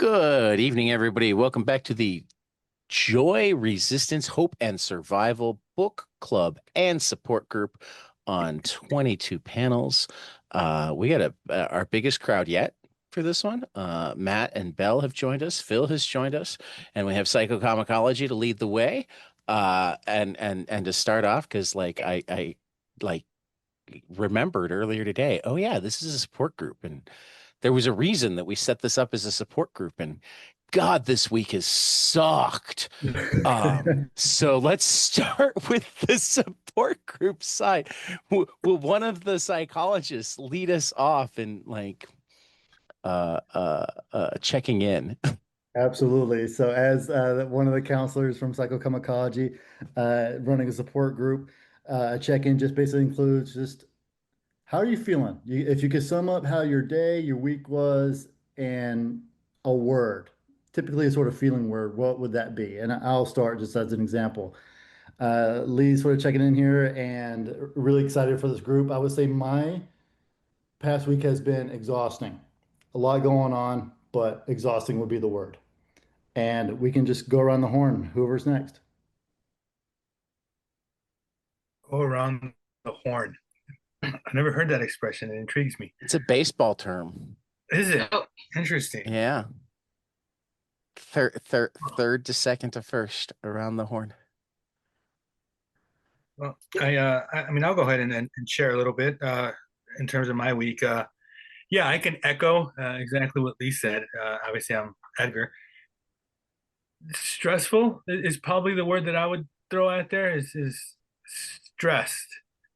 Good evening, everybody. Welcome back to the Joy, Resistance, Hope, and Survival Book Club and Support Group on 22 panels. We got our biggest crowd yet for this one. Matt and Belle have joined us. Phil has joined us, and we have Psychocomicology to lead the way. And to start off, because I like remembered earlier today. Oh yeah, this is a support group, and there was a reason that we set this up as a support group. And God, this week has sucked. So let's start with the support group side. Will one of the psychologists lead us off in checking in? Absolutely. So, as one of the counselors from Psychocomicology, running a support group, a check-in just basically includes just how are you feeling? If you could sum up how your day, your week was, and a word, typically a sort of feeling word, what would that be? And I'll start just as an example. Lee's sort of checking in here and really excited for this group. I would say my past week has been exhausting. A lot going on, but exhausting would be the word. And we can just go around the horn. Whoever's next. Go around the horn. I never heard that expression. It intrigues me. It's a baseball term. Is it? Oh, interesting. Yeah. Third to second to first around the horn. Well, I mean, I'll go ahead and share a little bit in terms of my week. Yeah, I can echo exactly what Lee said. Obviously, I'm Edgar. Stressful is probably the word that I would throw out there. Is stressed.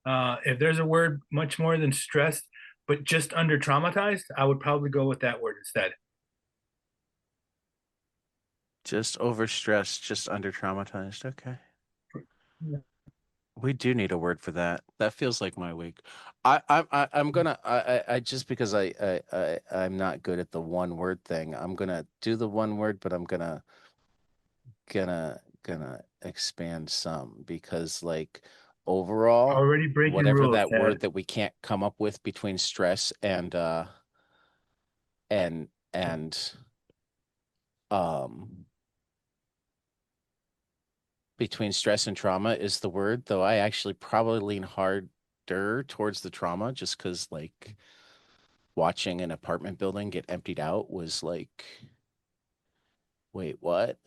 If there's a word much more than stressed, but just under traumatized, I would probably go with that word instead. Just overstressed, just under traumatized. Okay. Yeah. We do need a word for that. That feels like my week. I'm gonna I just because I'm not good at the one word thing. I'm gonna do the one word, but I'm gonna expand some because overall, Already breaking whatever rules, that Ted. word that we can't come up with between stress and um between stress and trauma is the word, though I actually probably lean harder towards the trauma just because watching an apartment building get emptied out was like, wait, what?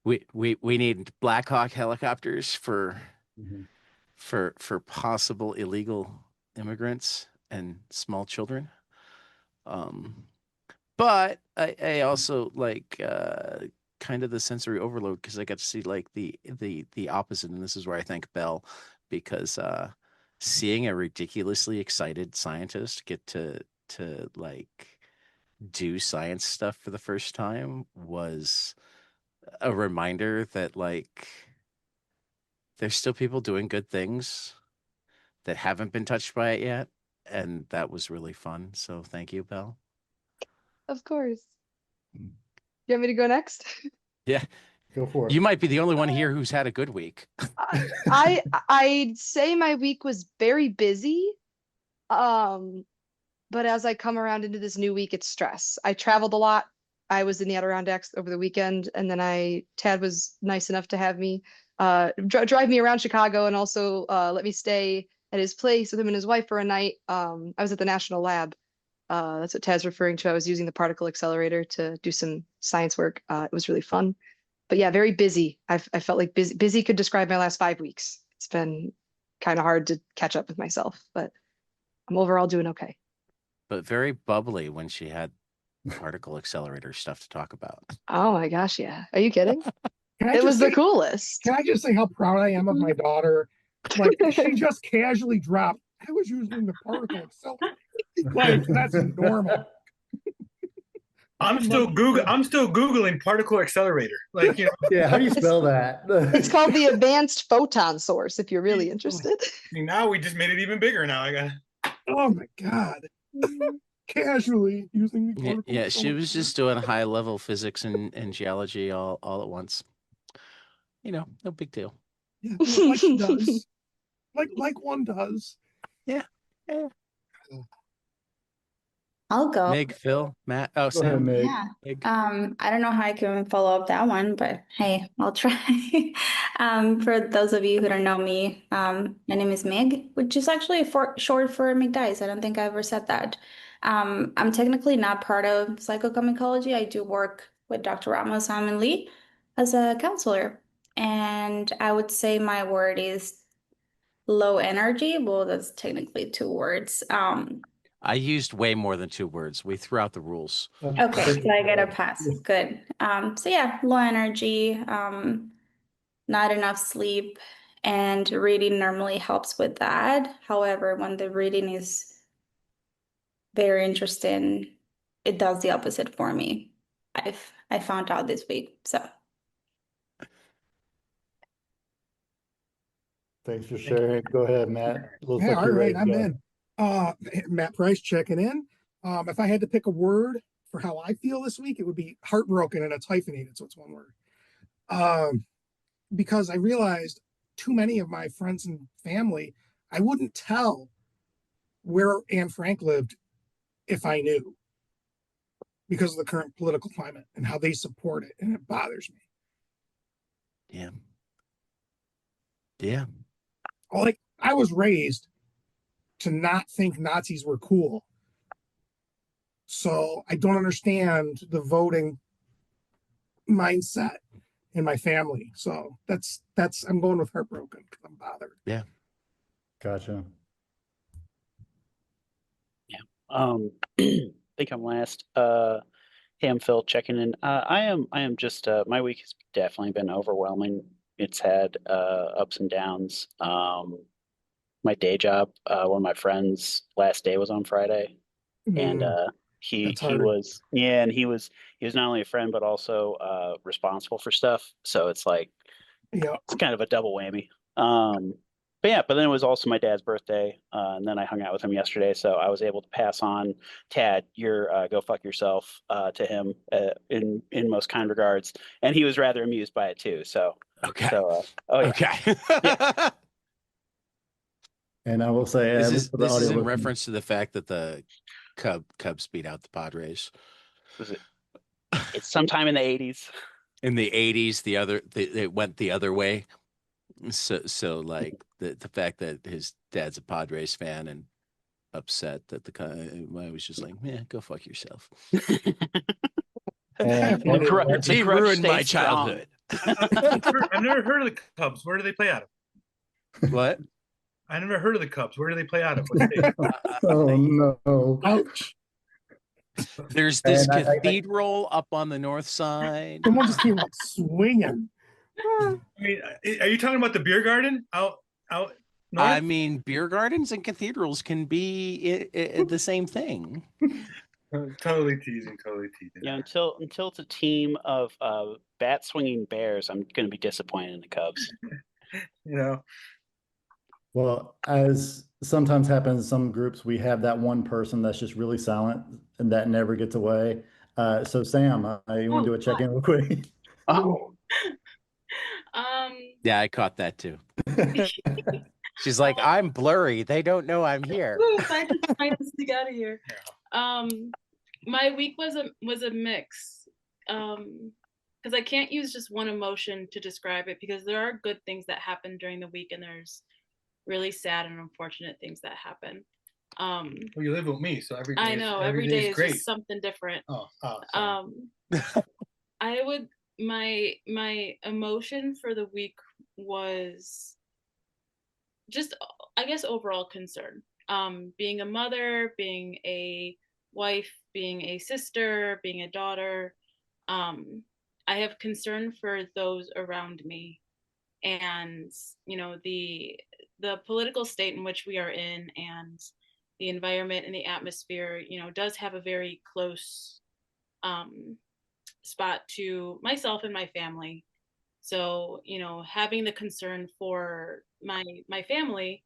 We need Black Hawk helicopters Mhm. for possible illegal immigrants and small children. Um, but I also kind of the sensory overload because I got to see the opposite, and this is where I thank Belle because seeing a ridiculously excited scientist get to do science stuff for the first time was a reminder that there's still people doing good things that haven't been touched by it yet, and that was really fun. So thank you, Belle. Of course. You want me to go next? Yeah, Go for it. you might be the only one here who's had a good week. I'd say my week was very busy. Um, but as I come around into this new week, it's stress. I traveled a lot. I was in the Adirondacks over the weekend, and then Tad was nice enough to have me drive me around Chicago and also let me stay at his place with him and his wife for a night. I was at the National Lab. That's what Tad's referring to. I was using the particle accelerator to do some science work. It was really fun. But yeah, very busy. I felt like busy could describe my last 5 weeks. It's been kind of hard to catch up with myself, but I'm overall doing okay. But very bubbly when she had particle accelerator stuff to talk about. Oh my gosh, yeah. Are you kidding? Can I It just was the say, coolest. can I just say how proud I am of my daughter? Like she just casually dropped. I was using the particle accelerator. Like that's normal. I'm still Googling particle accelerator. Like, Yeah, how do you It's spell that? it's called the Advanced Photon Source if you're really interested. now we just made it even bigger now. I got Oh my god. Casually using the Yeah, particle yeah, she was accelerator. just doing high level physics and geology all at once. No big deal. Yeah, like she does. Like one does. Yeah. Yeah. I'll go. Meg, Phil, Matt. Oh, Go ahead, Sam. Meg. Yeah. Meg. I don't know how I can follow up that one, but hey, I'll try. For those of you who don't know me, my name is Meg, which is actually short for McDice. I don't think I ever said that. I'm technically not part of psychocomicology. I do work with Dr. Ramos, Simon Lee as a counselor. And I would say my word is low energy. Well, that's technically two words. I used way more than 2 words. We threw out the rules. Okay, so I get a pass. Good. So yeah, low energy, not enough sleep, and reading normally helps with that. However, when the reading is very interesting, it does the opposite for me. I found out this week. So Thanks for sharing. Go ahead, Matt. Looks Yeah, like all you're ready right, to I'm go. in. Matt Price checking in. If I had to pick a word for how I feel this week, it would be heartbroken, and it's hyphenated, so it's one word. Because I realized too many of my friends and family, I wouldn't tell where Anne Frank lived if I knew, because of the current political climate and how they support it, and it bothers me. Yeah. Yeah. Like, I was raised to not think Nazis were cool. So I don't understand the voting mindset in my family. So that's I'm going with heartbroken because I'm bothered. Yeah. Gotcha. I think I'm last. Hey, I'm Phil checking in. I am just my week has definitely been overwhelming. It's had ups and downs. My day job, one of my friends' last day was on Friday, and he That's hard. was and he was not only a friend but also responsible for stuff. So it's like Yeah. it's kind of a double whammy. But then it was also my dad's birthday, and then I hung out with him yesterday, so I was able to pass on, Tad, your go fuck yourself to him in most kind regards, and he was rather amused by it too. So Okay. oh yeah. Okay. And I will say, This at is least for the this is audio in listeners- reference to the fact that the Cubs beat out the Padres. Was it? It's sometime in the 80s. In the 80s, it went the other way. So like the fact that his dad's a Padres fan and upset that I was just like, man, go fuck yourself. And The grudge He ruined my stays strong. childhood. I've never heard of the Cubs. Where do they play out of? What? I never heard of the Cubs. Where do they play out of? What state? oh no. Ouch. There's this And I- cathedral up on the north side. Someone just came up swinging. I mean, are you talking about the beer garden out north? I mean, beer gardens and cathedrals can be the same thing. Totally teasing. Yeah, until it's a team of bat swinging bears, I'm going to be disappointed in the Cubs. You know, Well, as sometimes happens in some groups, we have that one person that's just really silent and that never gets away. So Sam, you want to do a check-in real quick? Oh, Yeah, I caught that too. She's like, I'm blurry. They don't know I'm here. I just trying to sneak out of here. My week was a mix. Because I can't use just one emotion to describe it, because there are good things that happen during the week and there's really sad and unfortunate things that happen. well, you live with me, so every day. I know every day is great. just something different. Sorry. I would my emotion for the week was just, I guess, overall concern. Being a mother, being a wife, being a sister, being a daughter. I have concern for those around me, and the political state in which we are in, and the environment and the atmosphere, does have a very close spot to myself and my family. So, having the concern for my family,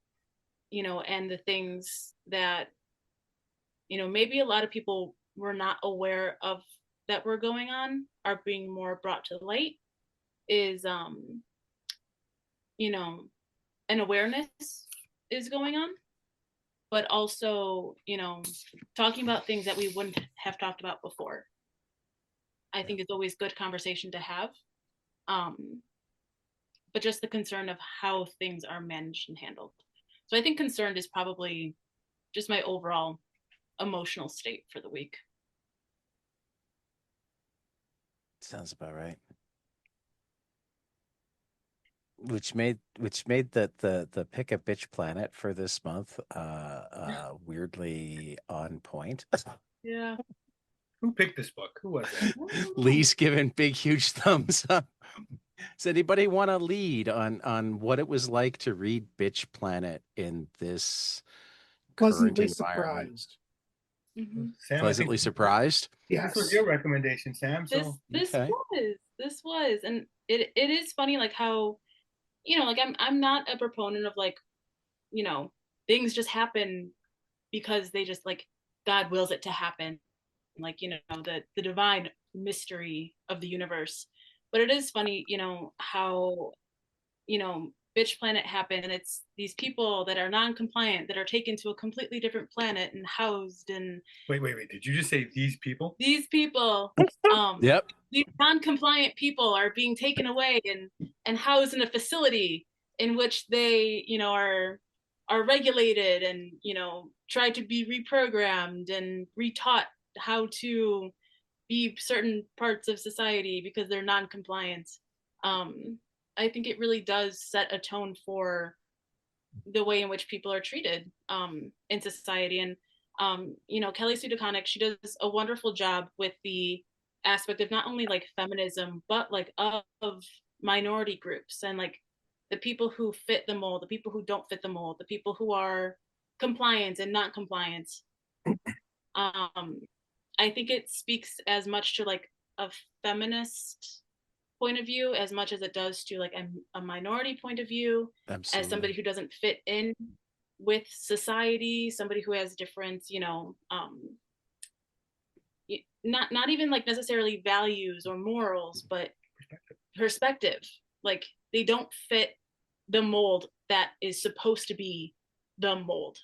and the things that, maybe a lot of people were not aware of that were going on are being more brought to light, is, an awareness is going on. but also, talking about things that we wouldn't have talked about before. I think it's always good conversation to have. But just the concern of how things are managed and handled. So I think concerned is probably just my overall emotional state for the week. Sounds about right. Which made the Pick a Bitch Planet for this month weirdly on point. Yeah. Who picked this book? Who was it? Lee's giving big huge thumbs up. Does anybody want to lead on what it was like to read Bitch Planet in this Pleasantly current environment? surprised. Mm-hmm. Sam, Pleasantly surprised? This was your recommendation, Sam. So This Okay. was, and it is funny, like how, like I'm not a proponent of like, things just happen because they just like God wills it to happen, like the divine mystery of the universe. But it is funny, how Bitch Planet happened, and it's these people that are non-compliant that are taken to a completely different planet and housed. And wait, did you just say these people? These people, Yep. these non-compliant people are being taken away and housed in a facility in which they, are regulated and, try to be reprogrammed and retaught how to be certain parts of society because they're non-compliant. I think it really does set a tone for the way in which people are treated in society. And Kelly Sue DeConnick, she does a wonderful job with the aspect of not only like feminism, but like of minority groups and like the people who fit the mold, the people who don't fit the mold, the people who are compliant and not compliant. I think it speaks as much to like a feminist point of view as much as it does to like a minority point of view. Absolutely. As somebody who doesn't fit in with society, somebody who has different, not even like necessarily values or morals, but perspective. Like they don't fit the mold that is supposed to be the mold.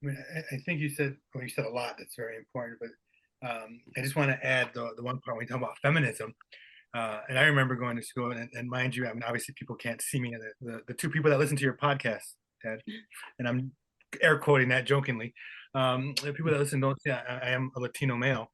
I mean, I think you said a lot that's very important, but I just want to add the one part when we talk about feminism. And I remember going to school, and mind you, I mean, obviously people can't see me, the two people that listen to your podcast, Ted, and I'm air quoting that jokingly. The people that listen don't see I am a Latino male,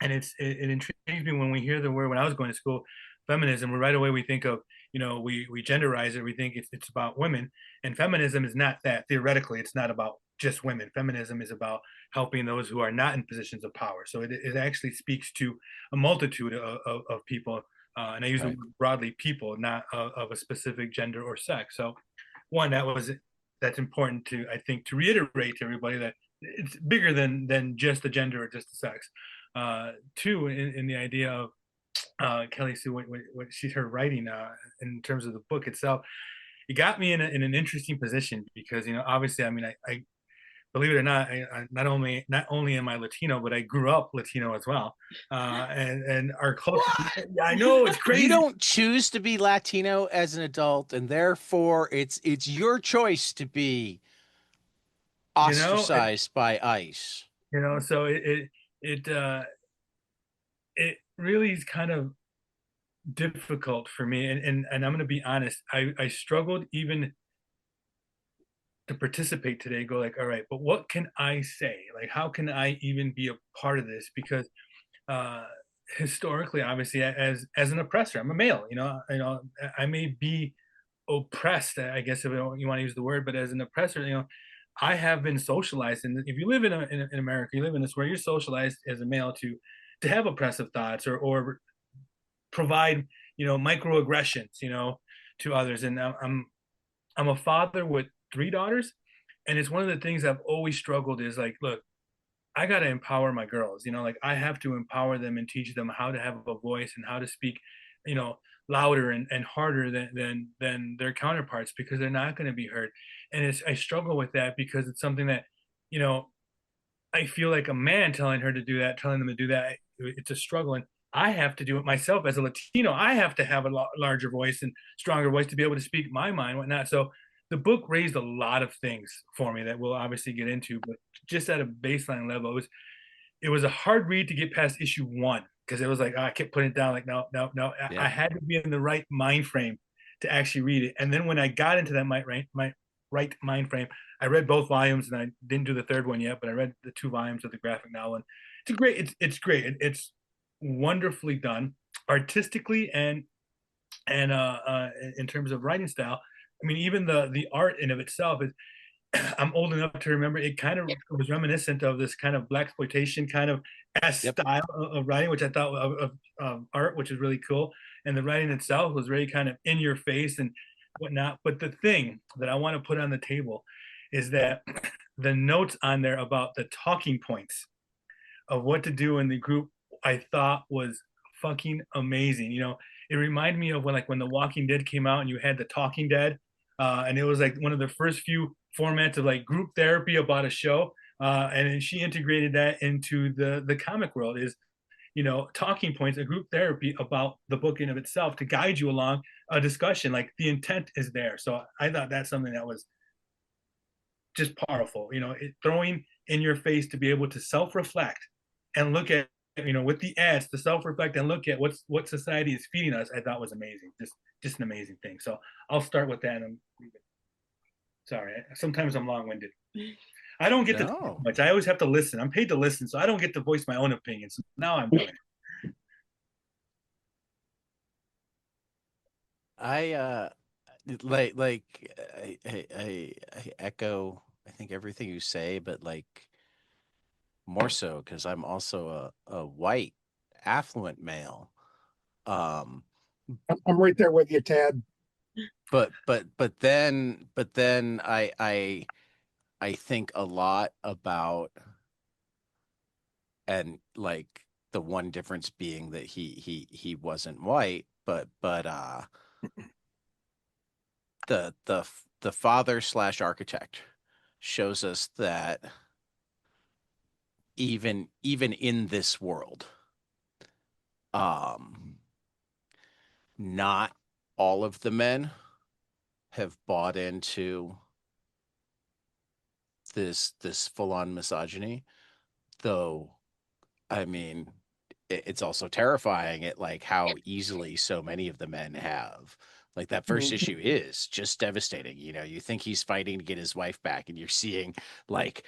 and it intrigues me when we hear the word. When I was going to school, feminism, right away we think of, we genderize it. We think it's about women, and feminism is not that. Theoretically, it's not about just women. Feminism is about helping those who are not in positions of power. So it actually speaks to a multitude of people. And I use the word broadly, people, not of a specific gender or sex. So one, that's important to, I think, to reiterate to everybody that it's bigger than just the gender or just the sex. Two, in the idea of Kelly Sue, what she's her writing in terms of the book itself, it got me in an interesting position because, obviously, I mean, I believe it or not, I not only am I Latino, but I grew up Latino as well. And our culture, I know it's crazy. You don't choose to be Latino as an adult, and therefore it's your choice to be ostracized by ICE. So it really is kind of difficult for me, and I'm going to be honest, I struggled even to participate today. Go like, all right, but what can I say? Like, how can I even be a part of this? Because historically, obviously, as an oppressor, I'm a male. I may be oppressed, I guess, if you want to use the word, but as an oppressor, I have been socialized. And if you live in America, you live in this where you're socialized as a male to have oppressive thoughts or provide, microaggressions, to others. And I'm a father with 3 daughters, and it's one of the things I've always struggled is like, look, I got to empower my girls, like I have to empower them and teach them how to have a voice and how to speak, louder and harder than their counterparts, because they're not going to be heard. And I struggle with that because it's something that, I feel like a man telling them to do that, it's a struggle. And I have to do it myself as a Latino. I have to have a larger voice and stronger voice to be able to speak my mind, whatnot. So the book raised a lot of things for me that we'll obviously get into, but just at a baseline level, it was a hard read to get past issue 1 because it was like, oh, I kept putting it down, like, no, no, no. Yeah. I had to be in the right mind frame to actually read it. And then when I got into that my right mind frame, I read both volumes, and I didn't do the third one yet, but I read the 2 volumes of the graphic novel. And it's great. It's great. It's wonderfully done artistically and in terms of writing style. I mean, even the art in of itself is. I'm old enough to remember it kind of was reminiscent of this kind of blaxploitation kind of style of writing, which I thought of art, which is really cool. And the writing itself was very kind of in your face and whatnot. But the thing that I want to put on the table is that the notes on there about the talking points of what to do in the group, I thought was fucking amazing. You know, it reminded me of when The Walking Dead came out and you had the Talking Dead, and it was like one of the first few formats of like group therapy about a show, and then she integrated that into the comic world. Is, you know, talking points, a group therapy about the book in of itself to guide you along a discussion. Like the intent is there. So I thought that's something that was just powerful. You know, throwing in your face to be able to self-reflect and look at, you know, with the ads to self-reflect and look at what society is feeding us. I thought was amazing. Just an amazing thing. So I'll start with that. And sorry, sometimes I'm long-winded. I don't get to talk much. I always have to listen. I'm paid to listen, so I don't get to voice my own opinions. Now I'm doing it. I echo, I think, everything you say, but like more so because I'm also a white affluent male. I'm right there with you, Tad. But then I think a lot about, and like the one difference being that he wasn't white, but the father / architect shows us that even in this world, not all of the men have bought into this full-on misogyny, though. I mean, it's also terrifying at like how easily so many of the men have. Like that first issue is just devastating. You know, you think he's fighting to get his wife back, and you're seeing like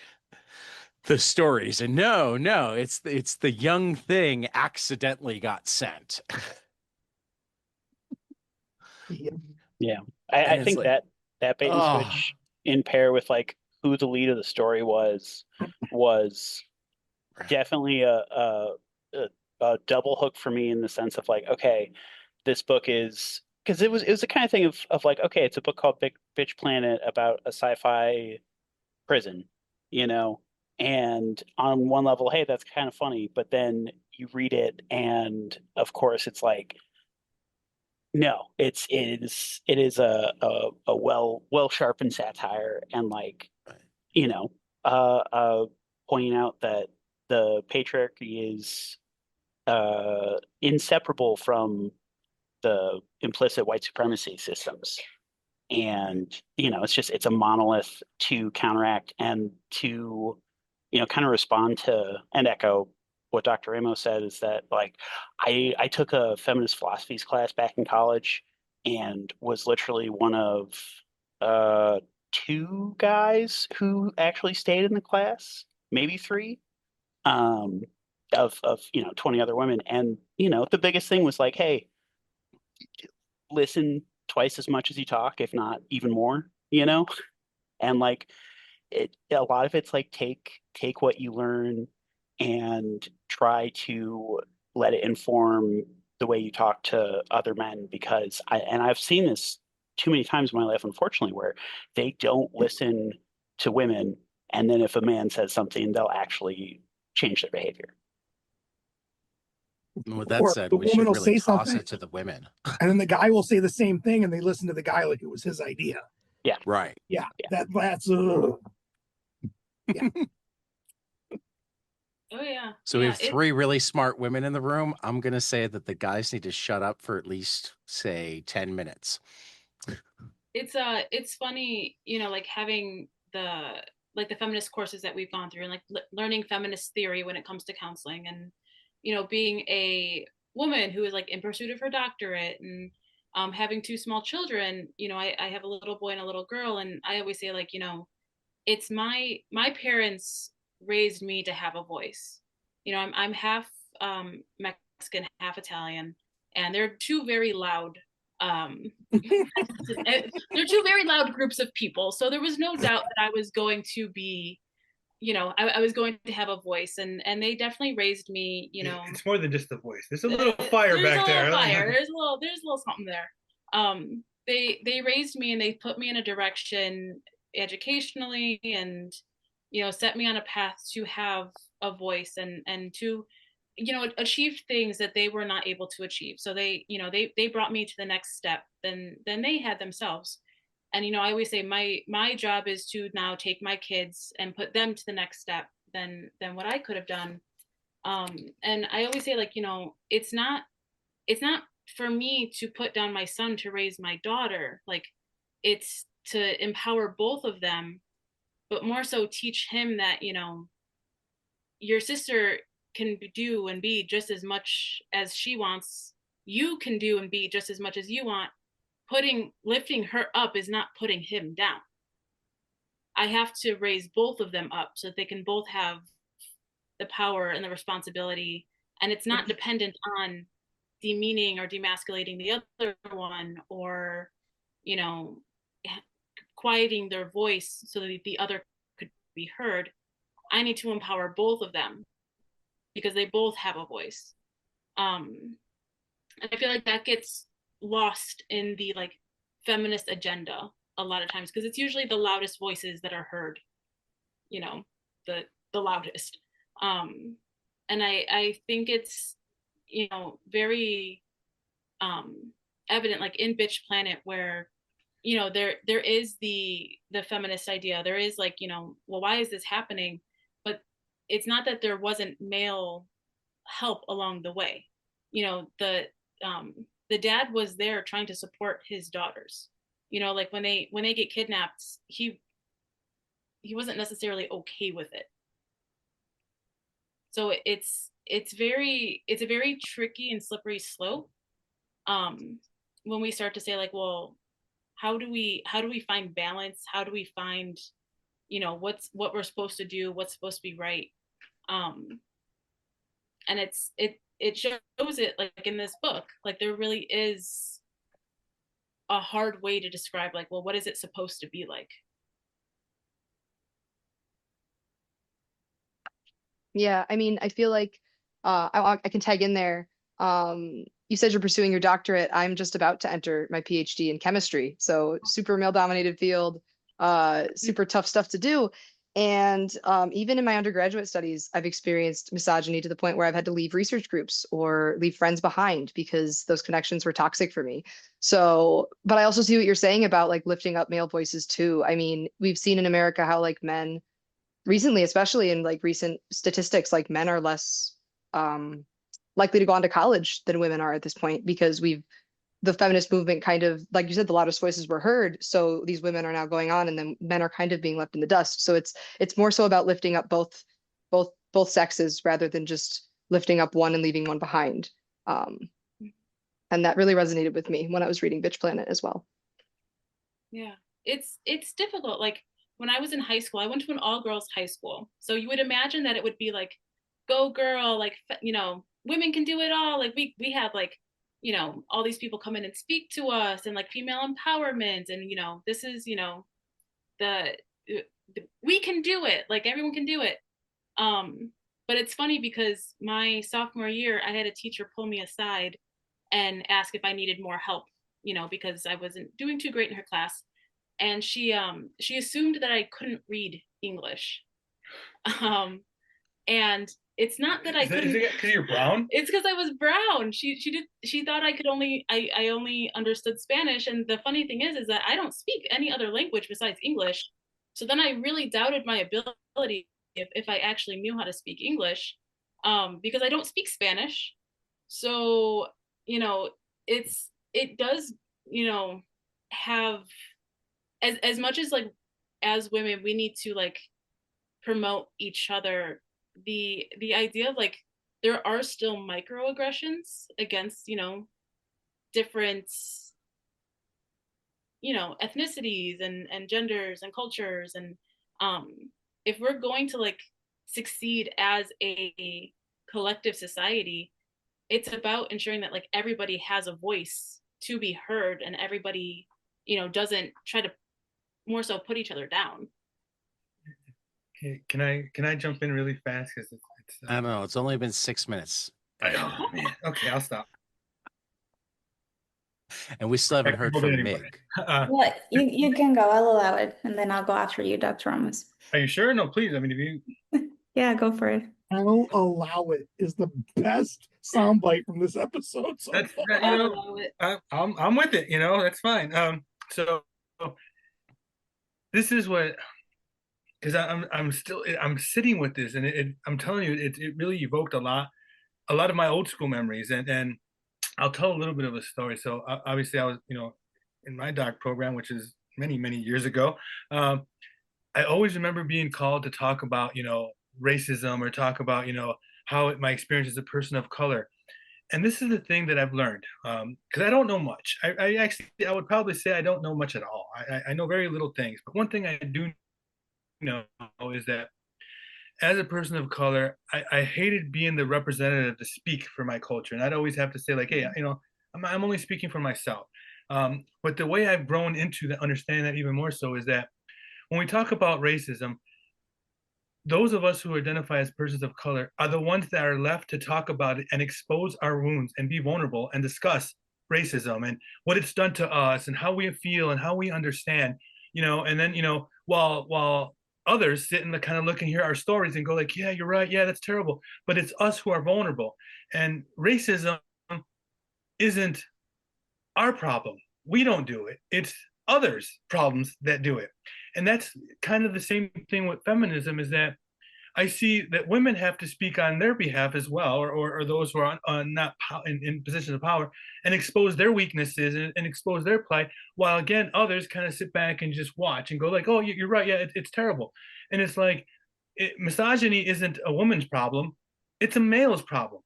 the stories, and no, it's the young thing accidentally got sent. Yeah, I think like, that bait and switch in pair with like who the lead of the story was definitely a double hook for me, in the sense of like, okay, this book is, because it was the kind of thing of like, okay, it's a book called Bitch Planet about a sci-fi prison, you know, and on one level, hey, that's kind of funny, but then you read it, and of course, it's like, no, it is a well sharpened satire, and like, you know, pointing out that the patriarchy is inseparable from the implicit white supremacy systems, and you know, it's a monolith to counteract and to, you know, kind of respond to and echo what Dr. Ramos said, is that like I took a feminist philosophies class back in college and was literally one of 2 guys who actually stayed in the class, maybe 3, of you know, 20 other women. And you know, the biggest thing was like, hey, listen twice as much as you talk, if not even more, you know. And like, a lot of it's like take what you learn and try to let it inform the way you talk to other men, because I've seen this too many times in my life, unfortunately, where they don't listen to women, and then if a man says something, they'll actually change their behavior. With that Or said, the we woman should will really say toss something, it to the women. and then the guy will say the same thing, and they listen to the guy like it was his idea. Yeah. Right. Yeah. Yeah. That's yeah. Oh yeah. So we have 3 really smart women in the room. I'm gonna say that the guys need to shut up for at least, say, 10 minutes. it's funny, you know, like having the feminist courses that we've gone through, and like learning feminist theory when it comes to counseling, and you know, being a woman who is like in pursuit of her doctorate, and having two small children. You know, I have a little boy and a little girl, and I always say, like, you know, it's my parents raised me to have a voice. You know, I'm half Mexican, half Italian, and they're two very loud they're two very loud groups of people. So there was no doubt that I was going to be, you know, I was going to have a voice, and they definitely raised me, you know. It's more than just the voice. There's a little fire back there. There's a little something there. They raised me, and they put me in a direction educationally, and you know, set me on a path to have a voice, and to, you know, achieve things that they were not able to achieve. So they, you know, they brought me to the next step than they had themselves. And you know, I always say my job is to now take my kids and put them to the next step than what I could have done. And I always say, like, you know, it's not for me to put down my son to raise my daughter. Like, it's to empower both of them, but more so teach him that, you know, your sister can do and be just as much as she wants. You can do and be just as much as you want. Lifting her up is not putting him down. I have to raise both of them up so that they can both have the power and the responsibility, and it's not dependent on demeaning or demasculating the other one, or, you know, quieting their voice so that the other could be heard. I need to empower both of them because they both have a voice. And I feel like that gets lost in the like feminist agenda a lot of times, because it's usually the loudest voices that are heard, you know, the loudest. And I think it's, you know, very evident, like in Bitch Planet, where, you know, there is the feminist idea. There is, like, you know, well, why is this happening? But it's not that there wasn't male help along the way. You know, the dad was there trying to support his daughters. You know, like when they get kidnapped, he wasn't necessarily okay with it. So it's a very tricky and slippery slope when we start to say, like, well, how do we find balance? How do we find, you know, what we're supposed to do, what's supposed to be right? And it shows it, like, in this book. Like, there really is a hard way to describe, like, well, what is it supposed to be like? Yeah, I mean, I feel like I can tag in there. You said you're pursuing your doctorate. I'm just about to enter my PhD in chemistry. So super male dominated field, super tough stuff to do. And even in my undergraduate studies, I've experienced misogyny to the point where I've had to leave research groups or leave friends behind because those connections were toxic for me. So, but I also see what you're saying about like lifting up male voices too. I mean, we've seen in America how like men recently, especially in like recent statistics, like men are less likely to go on to college than women are at this point because the feminist movement kind of, like you said, the loudest voices were heard. So these women are now going on, and then men are kind of being left in the dust. So it's more so about lifting up both sexes rather than just lifting up one and leaving one behind. And that really resonated with me when I was reading Bitch Planet as well. Yeah, it's difficult. Like, when I was in high school, I went to an all-girls high school. So you would imagine that it would be like, go girl, like, you know, women can do it all. Like we have, like, you know, all these people come in and speak to us, and like female empowerment, and, you know, this is, you know, we can do it. Like, everyone can do it. But it's funny because my sophomore year, I had a teacher pull me aside and ask if I needed more help, you know, because I wasn't doing too great in her class. And she assumed that I couldn't read English. And it's not that I couldn't. Is it because you're brown? It's because I was brown. She thought I could I only understood Spanish. And the funny thing is that I don't speak any other language besides English. So then I really doubted my ability if I actually knew how to speak English, because I don't speak Spanish. So, you know, it does, you know, have as much as like as women we need to like promote each other, the idea of like there are still microaggressions against, you know, different, you know, ethnicities and genders and cultures, and um if we're going to like succeed as a collective society, it's about ensuring that like everybody has a voice to be heard, and everybody, you know, doesn't try to more so put each other down. Okay, can I jump in really fast because it's I don't know. It's only been 6 minutes, oh man. Okay, I'll stop. and we still haven't heard Hold from it anyway. Mig. Well, you can go. I'll allow it, and then I'll go after you, Dr. Ramos. Are you sure? No, please. I mean, if you Yeah, go for it. I'll allow it is the best soundbite from this episode so that's far. that, you know, I'm with it. You know, that's fine. So this is what, because I'm sitting with this, and I'm telling you, it really evoked a lot of my old school memories, and I'll tell a little bit of a story. So obviously, I was, you know, in my doc program, which is many years ago. I always remember being called to talk about, you know, racism, or talk about, you know, how my experience as a person of color. And this is the thing that I've learned, because I don't know much. I would probably say I don't know much at all. I know very little things. But one thing I do know is that as a person of color, I hated being the representative to speak for my culture. And I'd always have to say, like, hey, you know, I'm only speaking for myself. But the way I've grown into that, understanding that even more so, is that when we talk about racism, those of us who identify as persons of color are the ones that are left to talk about it and expose our wounds and be vulnerable and discuss racism and what it's done to us and how we feel and how we understand, you know. And then, you know, while others sit and kind of look and hear our stories and go like, yeah, you're right, yeah, that's terrible, but it's us who are vulnerable. And racism isn't our problem. We don't do it. It's others' problems that do it. And that's kind of the same thing with feminism, is that I see that women have to speak on their behalf as well, or those who are not in positions of power, and expose their weaknesses and expose their plight, while again others kind of sit back and just watch and go like, oh, you're right, yeah, it's terrible. And it's like, misogyny isn't a woman's problem, it's a male's problem.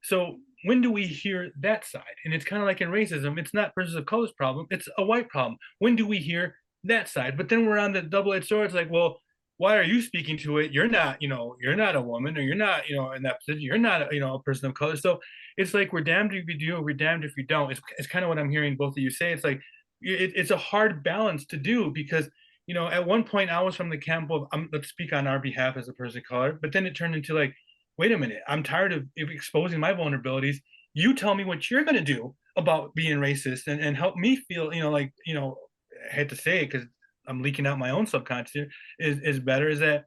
So when do we hear that side? And it's kind of like in racism, it's not persons of color's problem, it's a white problem. When do we hear that side? But then we're on the double-edged sword. It's like, well, why are you speaking to it? You're not, you know, you're not a woman, or you're not, you know, in that position. You're not, you know, a person of color. So it's like, we're damned if you do, or we're damned if you don't. It's kind of what I'm hearing both of you say. It's like, it's a hard balance to do, because, you know, at one point I was from the camp of, let's speak on our behalf as a person of color, but then it turned into like, wait a minute, I'm tired of exposing my vulnerabilities. You tell me what you're going to do about being racist, and help me feel, you know, like, you know, I hate to say it because I'm leaking out my own subconscious here, is better, is that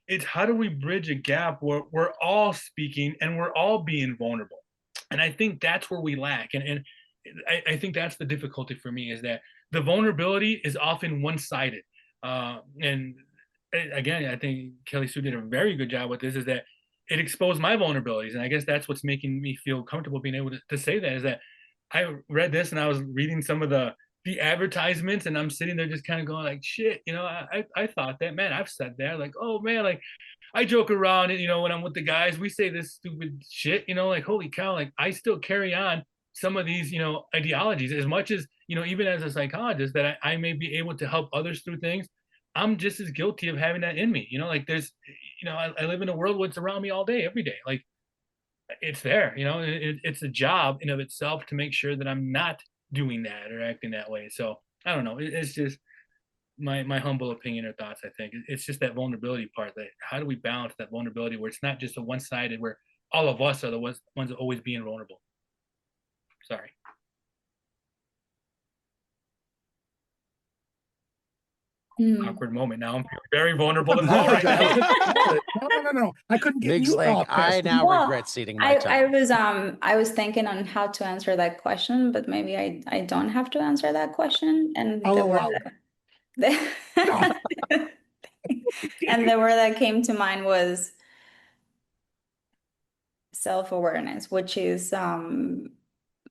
it's how do we bridge a gap where we're all speaking and we're all being vulnerable. And I think that's where we lack. And I think that's the difficulty for me, is that the vulnerability is often one-sided. And again, I think Kelly Sue did a very good job with this, is that it exposed my vulnerabilities. And I guess that's what's making me feel comfortable being able to say that, is that I read this and I was reading some of the advertisements, and I'm sitting there just kind of going like, shit, you know, I thought that, man, I've said that, like, oh man, like I joke around, and you know, when I'm with the guys, we say this stupid shit, you know, like, holy cow, like I still carry on some of these, you know, ideologies, as much as, you know, even as a psychologist that I may be able to help others through things. I'm just as guilty of having that in me, you know, like there's, you know, I live in a world where it's around me all day, every day. Like it's there, you know, it's a job in of itself to make sure that I'm not doing that or acting that way. So I don't know. It's just my humble opinion or thoughts. I think it's just that vulnerability part. That how do we balance that vulnerability where it's not just a one-sided, where all of us are the ones always being vulnerable. Sorry. Awkward moment. Now I'm very vulnerable and all right now. No. I couldn't get Mig's you like, off. I now Well, regret ceding my time. I was thinking on how to answer that question, but maybe I don't have to answer that question. And I'll the allow word that and the word that came to mind was self-awareness, which is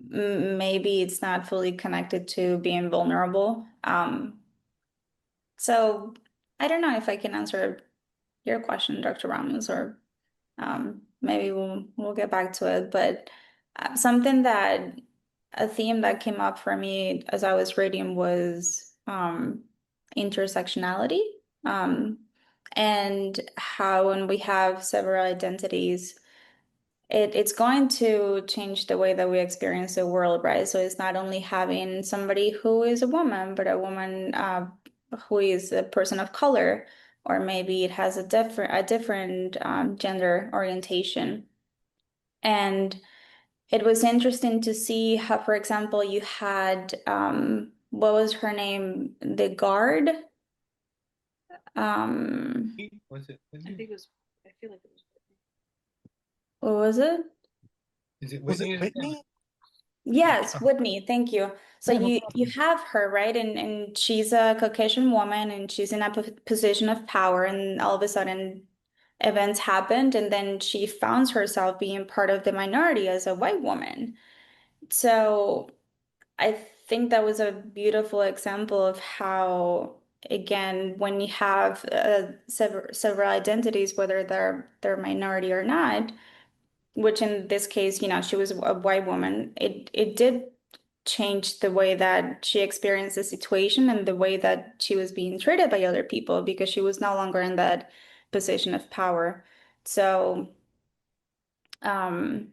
maybe it's not fully connected to being vulnerable. So I don't know if I can answer your question, Dr. Ramos, or maybe we'll get back to it. But something that a theme that came up for me as I was reading was intersectionality, and how when we have several identities, it's going to change the way that we experience the world, right? So it's not only having somebody who is a woman, but a woman who is a person of color, or maybe it has a different gender orientation. And it was interesting to see how, for example, you had what was her name? The guard. Was it? I think it was. I feel like it was. What was it? Is it Was it Whitney? Whitney? Yes, Whitney, thank you. So Yeah, no you have her, right? And she's a Caucasian woman and she's in a position of power, and all of a sudden events happened, and then she finds herself being part of the minority as a white woman. So I think that was a beautiful example of how, again, when you have several identities, whether they're minority or not, which in this case, she was a white woman, it did change the way that she experienced the situation and the way that she was being treated by other people, because she was no longer in that position of power. So, um,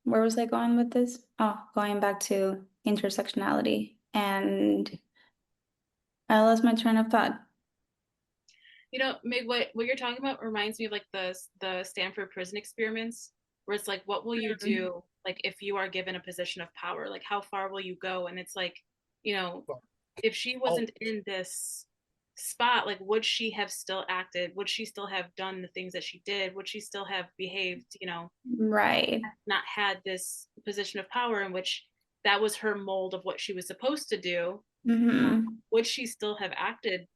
where was I going with this? Oh, going back to intersectionality, and I lost my train of thought. Meg, what you're talking about reminds me of like the Stanford prison experiments, where it's like, what will you do like if you are given a position of power? Like, how far will you go? And it's like, if she wasn't in this spot, like, would she have still acted? Would she still have done the things that she did? Would she still have behaved, Right. not had this position of power in which that was her mold of what she was supposed to do? Would she still have acted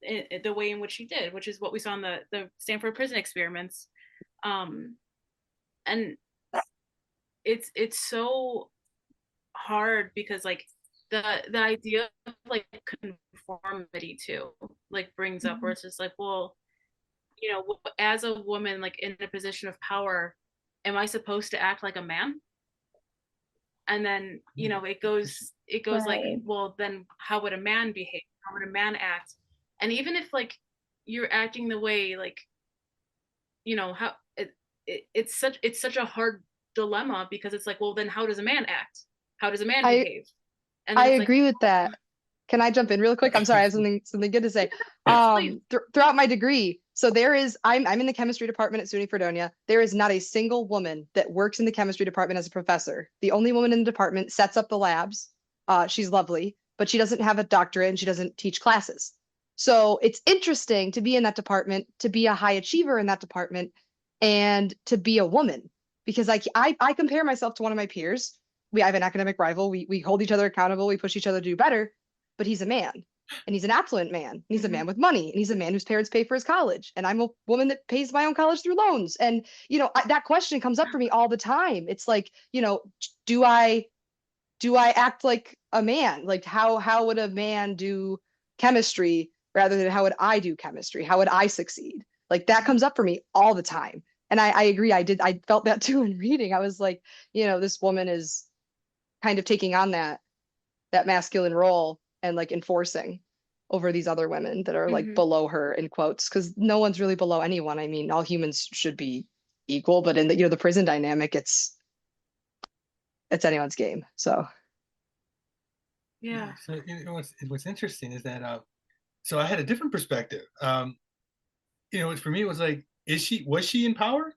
the way in which she did, which is what we saw in the Stanford prison experiments? And it's so hard because like the idea of like conformity too like brings up where it's just like, well, as a woman like in a position of power, am I supposed to act like a man? And then it goes Right. like, well, then how would a man behave? How would a man act? And even if like you're acting the way like how it's such a hard dilemma, because it's like, well, then how does a man act? How does a man I behave? And then I it's like, agree with that. Can I jump in real quick? I'm sorry, I have something good to say. Throughout my degree, so I'm in the chemistry department at SUNY Fredonia. There is not a single woman that works in the chemistry department as a professor. The only woman in the department sets up the labs. She's lovely, but she doesn't have a doctorate and she doesn't teach classes. So it's interesting to be in that department, to be a high achiever in that department, and to be a woman, because I compare myself to one of my peers. We have an academic rival. We hold each other accountable. We push each other to do better. But he's a man, and he's an affluent man. And he's a man with money, and he's a man whose parents pay for his college. And I'm a woman that pays my own college through loans. And that question comes up for me all the time. It's like, do I act like a man? Like how would a man do chemistry rather than how would I do chemistry? How would I succeed? Like that comes up for me all the time. And I agree. I felt that too in reading. I was like, this woman is kind of taking on that masculine role and like enforcing over these other women that are like below her in quotes, because no one's really below anyone. I mean, all humans should be equal, but in the prison dynamic, it's anyone's game. So yeah. So what's interesting is that so I had a different perspective. For me it was like, was she in power?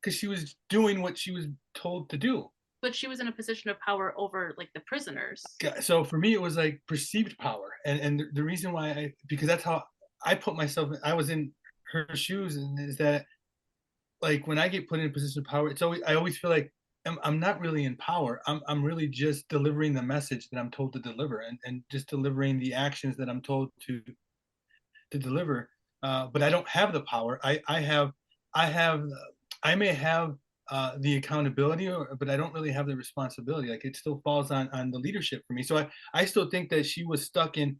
Because she was doing what she was told to do. But she was in a position of power over like the prisoners. So for me it was like perceived power, and the reason why because that's how I put myself. I was in her shoes, and is that like when I get put in a position of power, I always feel like I'm not really in power. I'm really just delivering the message that I'm told to deliver, and just delivering the actions that I'm told to deliver. But I don't have the power. I may have the accountability, but I don't really have the responsibility. Like it still falls on the leadership for me. So I still think that she was stuck in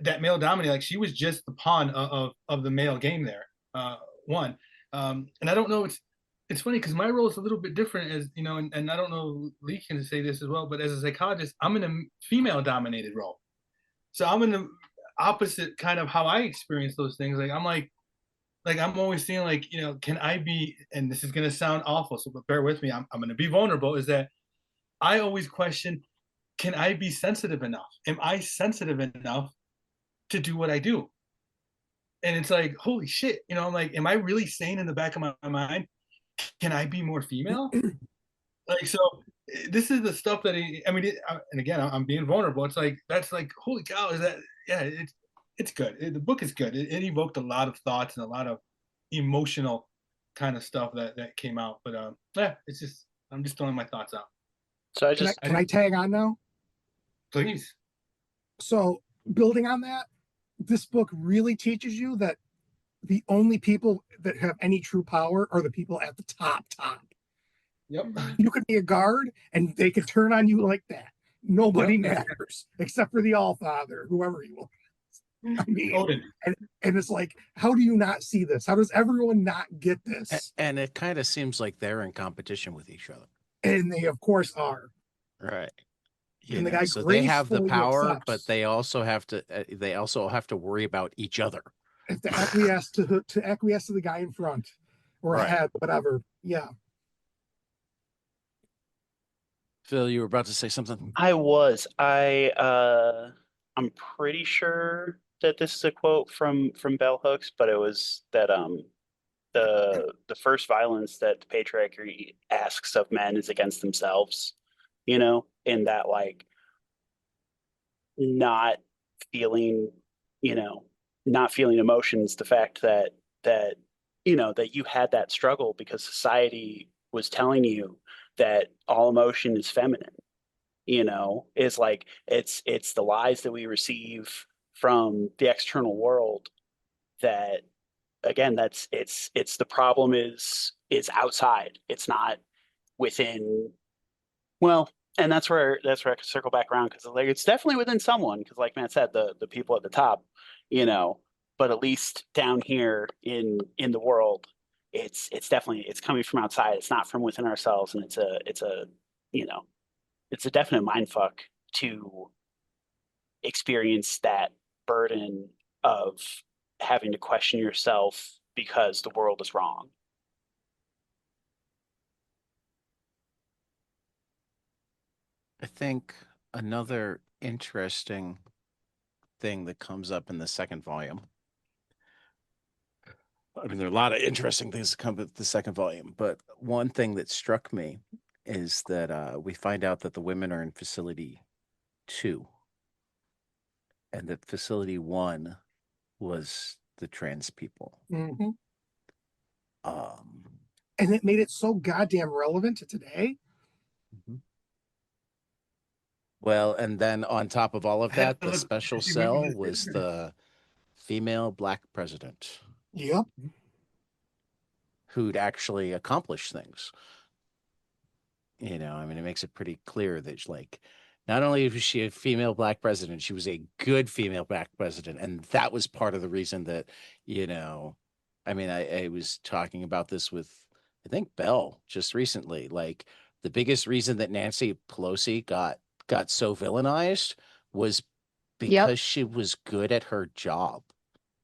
that male dominated, like she was just the pawn of the male game there. One, and I don't know. It's funny because my role is a little bit different, as you know, and I don't know. Lee can say this as well, but as a psychologist, I'm in a female dominated role, so I'm in the opposite kind of how I experience those things. Like I'm always seeing like, you know, can I be? And this is gonna sound awful, so but bear with me. I'm gonna be vulnerable. Is that I always question, can I be sensitive enough? Am I sensitive enough to do what I do? And it's like, holy shit, you know, I'm like, am I really saying in the back of my mind, can I be more female? Like, so this is the stuff that and again, I'm being vulnerable. It's like, that's like, holy cow, is that, yeah, it's good. The book is good. It evoked a lot of thoughts and a lot of emotional kind of stuff that came out. But yeah, it's just, I'm just throwing my thoughts out. So I Can just I tag on now? Please. So building on that, this book really teaches you that the only people that have any true power are the people at the top. Yep. You could be a guard and they could turn on you like that. Nobody matters except for the Allfather, whoever he was. I mean, Odin. and it's like, how do you not see this? How does everyone not get this? And it kind of seems like they're in competition with each other. And they, of course, are. Right. And the guy so they have the gracefully power, accepts. but they also have to worry about each other. If to acquiesce to acquiesce to the guy in front or Right. ahead, whatever. Yeah. Phil, you were about to say something. I'm pretty sure that this is a quote from Bell Hooks, but it was that the first violence that the patriarchy asks of men is against themselves, you know, in that like not feeling, you know, not feeling emotions, the fact that you know that you had that struggle because society was telling you that all emotion is feminine, you know, is like it's the lies that we receive from the external world that again it's the problem is outside, it's not within. Well, and that's where I can circle back around because like it's definitely within someone because like Matt said, the people at the top, you know, but at least down here in the world, it's definitely it's coming from outside. It's not from within ourselves, and it's a you know, it's a definite mind fuck to experience that burden of having to question yourself because the world is wrong. I think another interesting thing that comes up in the second volume. I mean, there are a lot of interesting things that come with the second volume, but one thing that struck me is that we find out that the women are in facility 2, and that facility 1 was the trans people. Mm-hmm. And it made it so goddamn relevant to today. Mm-hmm. Well, and then on top of all of that, the special cell was the female black president. Yep. Who'd actually accomplish things. You know, I mean, it makes it pretty clear that like, not only was she a female black president, she was a good female black president. And that was part of the reason that, you know, I mean, I was talking about this with, I think, Belle just recently. Like, the biggest reason that Nancy Pelosi got so villainized was because she was good at her job.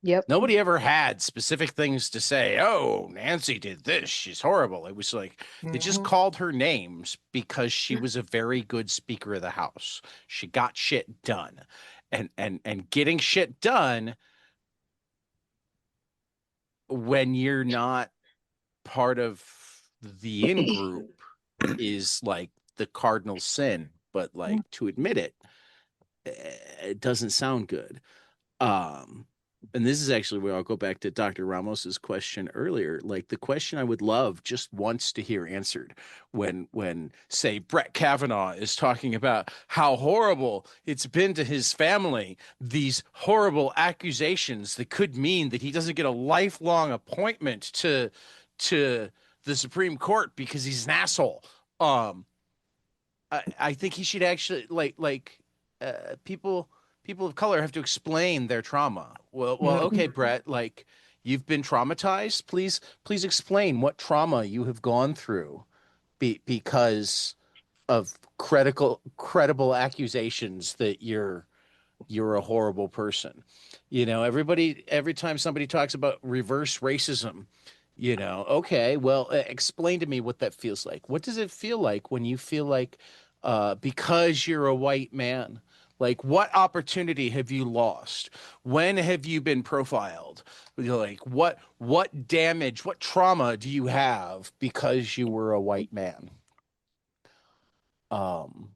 Yep. Nobody ever had specific things to say. Oh, Nancy did this. She's horrible. It was like they just called her names because she was a very good Speaker of the House. She got shit done. And getting shit done when you're not part of the in group is like the cardinal sin, but like to admit it, it doesn't sound good. And this is actually where I'll go back to Dr. Ramos's question earlier. Like, the question I would love just once to hear answered when say Brett Kavanaugh is talking about how horrible it's been to his family, these horrible accusations that could mean that he doesn't get a lifelong appointment to the Supreme Court because he's an asshole. I think he should actually like people people of color have to explain their trauma. Well, okay, Brett, like you've been traumatized. Please explain what trauma you have gone through because of credible accusations that you're a horrible person. Every time somebody talks about reverse racism, okay, well, explain to me what that feels like. What does it feel like when you feel like, because you're a white man, like what opportunity have you lost? When have you been profiled? Like what damage, what trauma do you have because you were a white man? Um,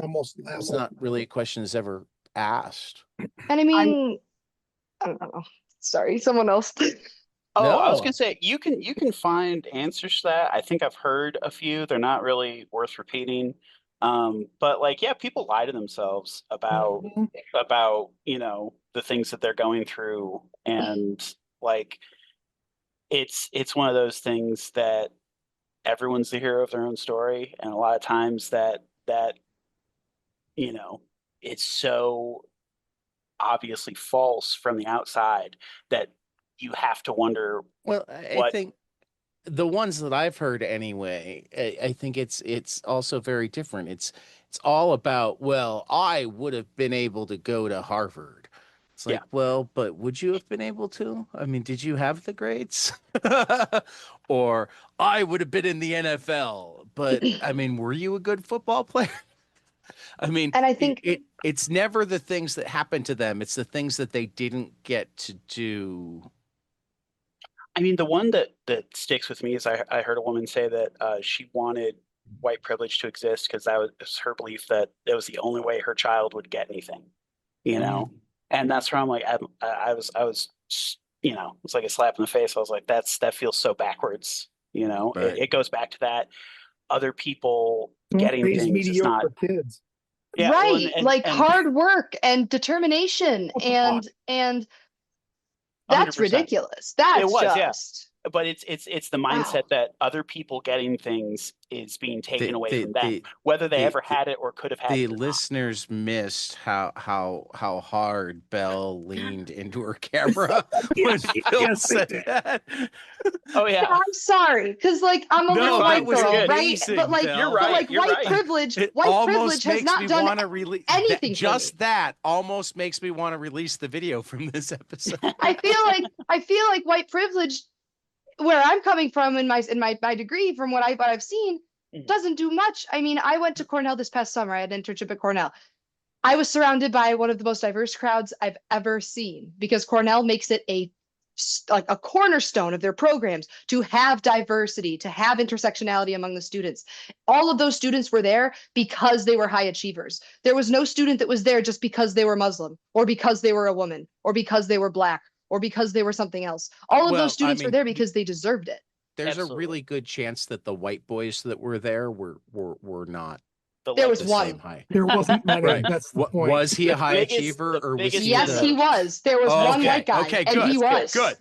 Almost it's level. not really a question that's ever asked. And I mean, I don't know. Sorry, someone else. Oh, I was No. gonna say you can find answers to that. I think I've heard a few. They're not really worth repeating. But like, yeah, people lie to themselves about the things that they're going through, and like it's one of those things that everyone's the hero of their own story, and a lot of times that you know it's so obviously false from the outside that you have to wonder Well, I what. think the ones that I've heard anyway, I think it's also very different. It's all about, well, I would have been able to go to Harvard. It's Yeah. like, well, but would you have been able to? I mean, did you have the grades? Or I would have been in the NFL, but I mean, were you a good football player? I mean, And I think it's never the things that happened to them, it's the things that they didn't get to do. I mean, the one that sticks with me is I heard a woman say that she wanted white privilege to exist because that was her belief that it was the only way her child would get anything, you know. And that's where I'm like, I was, it's like a slap in the face. I was like, that feels so backwards, Right. It goes back to that other people getting Raise things is not. mediocre kids. Yeah, well, right, like hard work and determination and that's 100%. ridiculous. It That's was, yeah. just But it's the mindset wow. that other people getting things is being taken away The from them, whether they ever had it or could have had the it or not. listeners missed how hard Belle leaned into her camera when Phil said that. Oh yeah, I'm sorry, because like I'm a No, little that white was girl, right? amazing, But like, Belle. You're but right. like You're white right. privilege, It white almost privilege has makes not me done want to release anything for just me. that almost makes me want to release the video from this episode. I feel like white privilege, where I'm coming from in my degree, from what I've seen, doesn't do much. I mean, I went to Cornell this past summer. I had an internship at Cornell. I was surrounded by one of the most diverse crowds I've ever seen because Cornell makes it like a cornerstone of their programs to have diversity, to have intersectionality among the students. All of those students were there because they were high achievers. There was no student that was there just because they were Muslim or because they were a woman or because they were Black or because they were something else. All of those students were there because they deserved it. There's Absolutely. a really good chance that the white boys that were there were not There was the one. same high. There wasn't many. Right. That's the What point. was he a high biggest- achiever the or was biggest he Yes, number. he was. There was one okay. white guy, Okay, and good. he was. Good.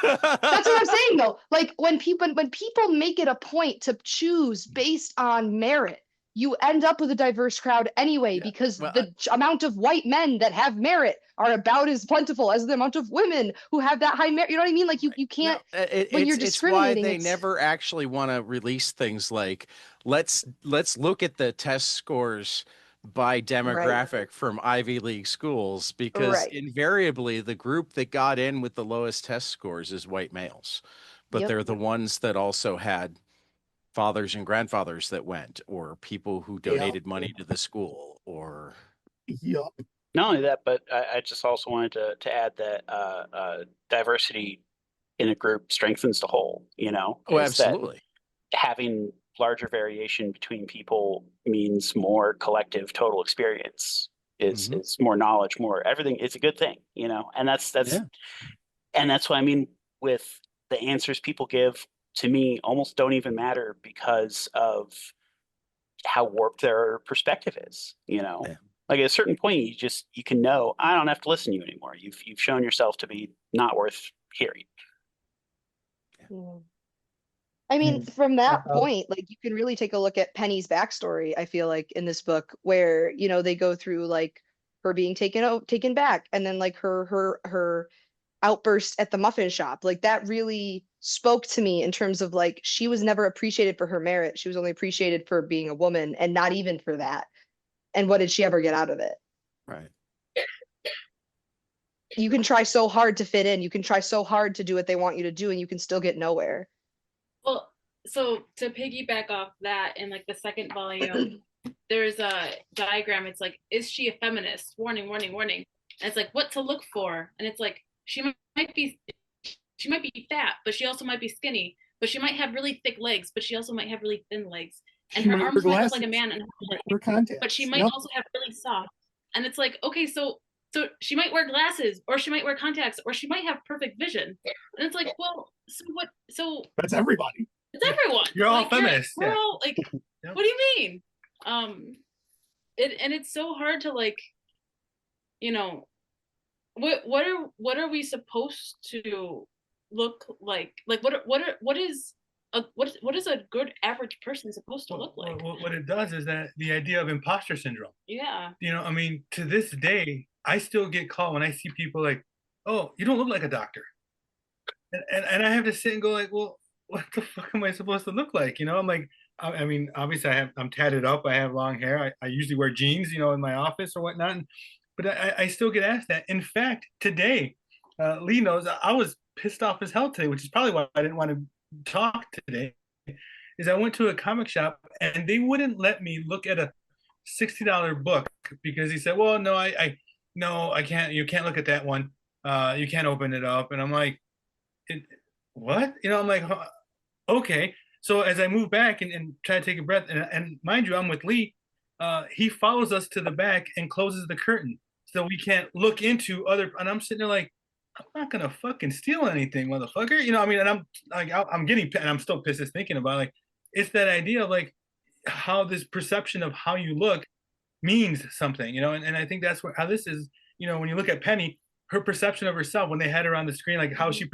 That's what I'm saying though. Like when people make it a point to choose based on merit, you end up with a diverse crowd anyway, because Well, the amount of white men that have merit are about as plentiful as the amount of women who have that high merit. You know what I mean? Like you can't, when you're it's why discriminating, they never actually want to release things like let's look at the test scores by demographic from Ivy League schools, because Right. invariably the group that got in with the lowest test scores is white males, but Yep. they're the ones that also had fathers and grandfathers that went, or people who donated money to the school, or Yup. Not only that, but I just also wanted to add that diversity in a group strengthens the whole. oh, is that absolutely. having larger variation between people means more collective total experience. Is more knowledge, more everything. It's a good thing, and that's Yeah. and that's what I mean with the answers people give to me almost don't even matter because of how warped their perspective is. Yeah. Like at a certain point, you can know I don't have to listen to you anymore. You've shown yourself to be not worth hearing. Yeah. I mean, from that point, like you can really take a look at Penny's backstory, I feel like, in this book, where, they go through like her being taken back, and then like her outburst at the muffin shop. Like that really spoke to me in terms of like she was never appreciated for her merit. She was only appreciated for being a woman, and not even for that. And what did she ever get out of it? Right. You can try so hard to fit in. You can try so hard to do what they want you to do, and you can still get nowhere. Well, so to piggyback off that, in like the second volume, there's a diagram. It's like, is she a feminist? Warning, warning, warning. And it's like, what to look for? And it's like, she might be fat, but she also might be skinny. But she might have really thick legs, but she also might have really thin legs. And She her might arms wear might look like a glasses. man, and Her contacts. but she might Yep. also have really soft. And it's like, okay, so she might wear glasses, or she might wear contacts, or she might have perfect vision. And it's like, well, so what? So That's everybody. it's everyone. You're all Like, feminists, We're yeah. all like, Yep. what do you mean? And it's so hard to like, you know, what are we supposed to look like? Like what is a good average person supposed to look like? What it does is that the idea of imposter syndrome. Yeah. You know, I mean, to this day, I still get called when I see people like, "Oh, you don't look like a doctor," and I have to sit and go like, "Well, what the fuck am I supposed to look like?" You know, I'm like, I mean, obviously, I'm tatted up, I have long hair, I usually wear jeans, you know, in my office or whatnot, but I still get asked that. In fact, today, Lee knows I was pissed off as hell today, which is probably why I didn't want to talk today. Is I went to a comic shop and they wouldn't let me look at a $60 book because he said, "Well, no, I can't. You can't look at that one. You can't open it up." And I'm like, "What?" You know, I'm like, "Huh, okay." So as I move back and try to take a breath, and mind you, I'm with Lee. He follows us to the back and closes the curtain so we can't look into other. And I'm sitting there like, I'm not gonna fucking steal anything, motherfucker. You know, I mean, and I'm like, I'm getting, and I'm still pissed just thinking about it. Like, it's that idea of like how this perception of how you look means something, you know, and I think that's how this is, you know, when you look at Penny, her perception of herself when they had her on the screen, like how she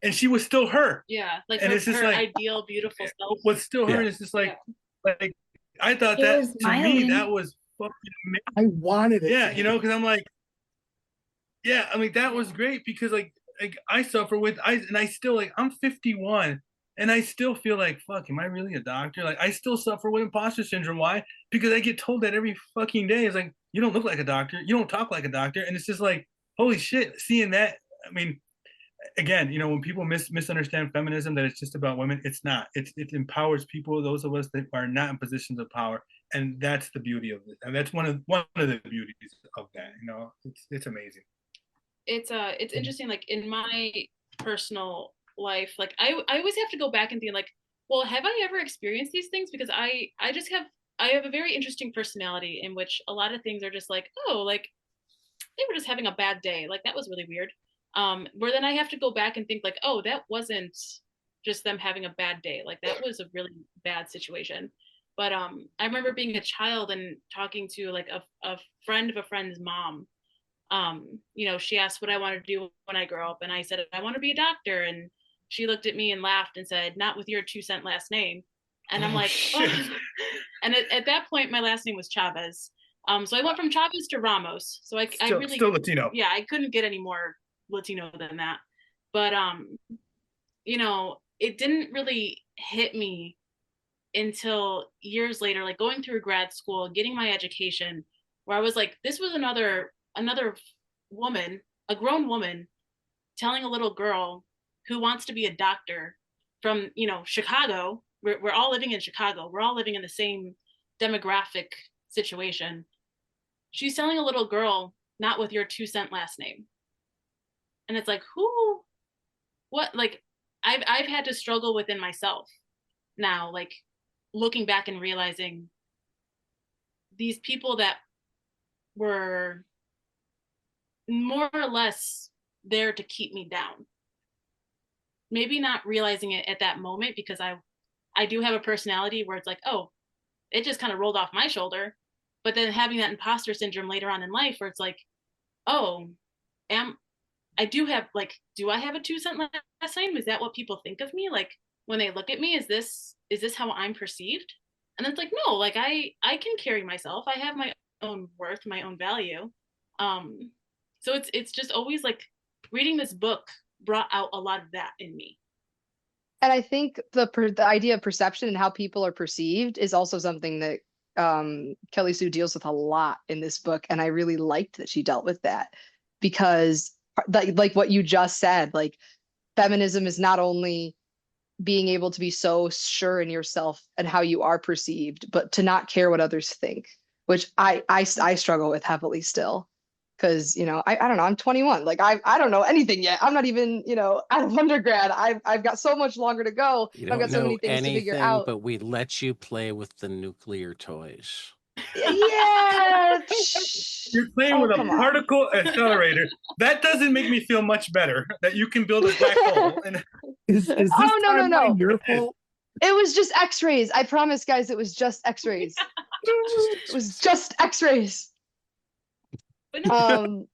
and she was still her. Yeah, like And her, it's just her like ideal, beautiful self. what's still her, Yeah. and it's just like I thought She that was to me smiling. that was fucking amazing. I wanted it. Yeah, to you know, because I'm like, yeah, I mean that was great because like I suffer with I still like I'm 51 and I still feel like fuck, am I really a doctor? Like I still suffer with imposter syndrome. Why? Because I get told that every fucking day. It's like you don't look like a doctor, you don't talk like a doctor, and it's just like holy shit. Seeing that, I mean, again, you know, when people misunderstand feminism that it's just about women, it's not. It empowers people, those of us that are not in positions of power, and that's the beauty of it. And that's one of the beauties of that. You know, it's amazing. It's interesting, like in my personal life, like I always have to go back and be like, well, have I ever experienced these things? Because I have a very interesting personality in which a lot of things are just like, oh, like they were just having a bad day, like that was really weird. Where then I have to go back and think like, oh, that wasn't just them having a bad day, like that was a really bad situation. But I remember being a child and talking to like a friend of a friend's mom. You know, she asked what I wanted to do when I grow up, and I said I want to be a doctor, and she looked at me and laughed and said, "Not with your 2-cent last name." And I'm like, oh. And at that point, my last name was Chavez. So I went from Chavez to Ramos. So I really still Latino. Yeah, I couldn't get any more Latino than that. But you know, it didn't really hit me until years later, like going through grad school, getting my education, where I was like, this was another woman, a grown woman, telling a little girl who wants to be a doctor from, you know, Chicago. We're all living in Chicago. We're all living in the same demographic situation. She's telling a little girl, not with your 2-cent last name. And it's like, what? Like, I've had to struggle within myself now, like looking back and realizing these people that were more or less there to keep me down. Maybe not realizing it at that moment, because I do have a personality where it's like, oh, it just kind of rolled off my shoulder. But then having that imposter syndrome later on in life where it's like, oh, do I have a 2-cent last name? Is that what people think of me? Like when they look at me, is this how I'm perceived? And it's like, no, like I can carry myself. I have my own worth, my own value. So it's just always like reading this book brought out a lot of that in me. And I think the idea of perception and how people are perceived is also something that Kelly Sue deals with a lot in this book, and I really liked that she dealt with that because, like what you just said, like feminism is not only being able to be so sure in yourself and how you are perceived, but to not care what others think, which I struggle with heavily still. Because, I don't know, I'm 21. Like I don't know anything yet. I'm not even, out of undergrad. I've got so much longer to go. You I've don't got so many know things to figure anything, out. but we let you play with the nuclear toys. Yeah. You're playing Oh, with a come on. particle accelerator. That doesn't make me feel much better that you can build a black hole. And Is this Oh, no, timeline no. your fault? It was just X-rays. I promise, guys, it was just X-rays. It was just X-rays. But no,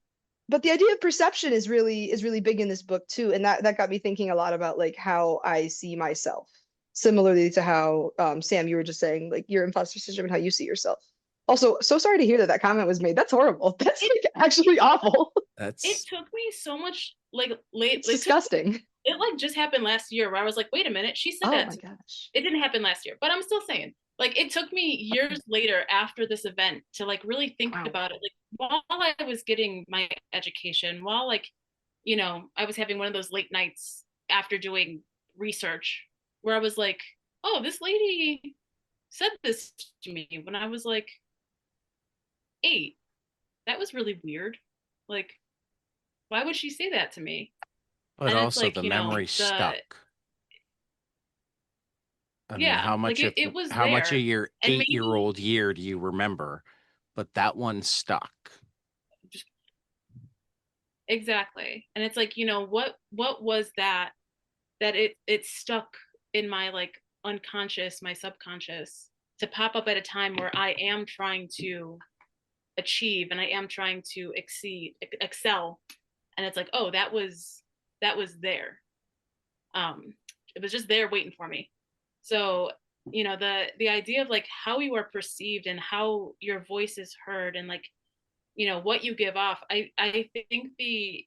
But the idea of perception is really big in this book too, and that got me thinking a lot about like how I see myself, similarly to how Sam, you were just saying like your imposter syndrome and how you see yourself. Also, so sorry to hear that comment was made. That's horrible. That's like actually awful. it That's took me so much like It's disgusting. it like just happened last year where I was like, wait a minute, she said Oh that my to me. gosh. It didn't happen last year, but I'm still saying, like, it took me years later after this event to like really think Wow. about it. Like while I was getting my education, while like, I was having one of those late nights after doing research where I was like, oh, this lady said this to me when I was like 8. That was really weird. Like, why would she say that to me? but And it's also like, the memory stuck. I mean, yeah, how like much of it was how much of there. your And maybe 8-year-old year do you remember? But that one stuck. just exactly. And it's like, what was that it stuck in my like unconscious, my subconscious to pop up at a time where I am trying to achieve and I am trying to excel. And it's like, oh, that was there. It was just there waiting for me. So, the idea of like how you are perceived and how your voice is heard and like, what you give off. I think the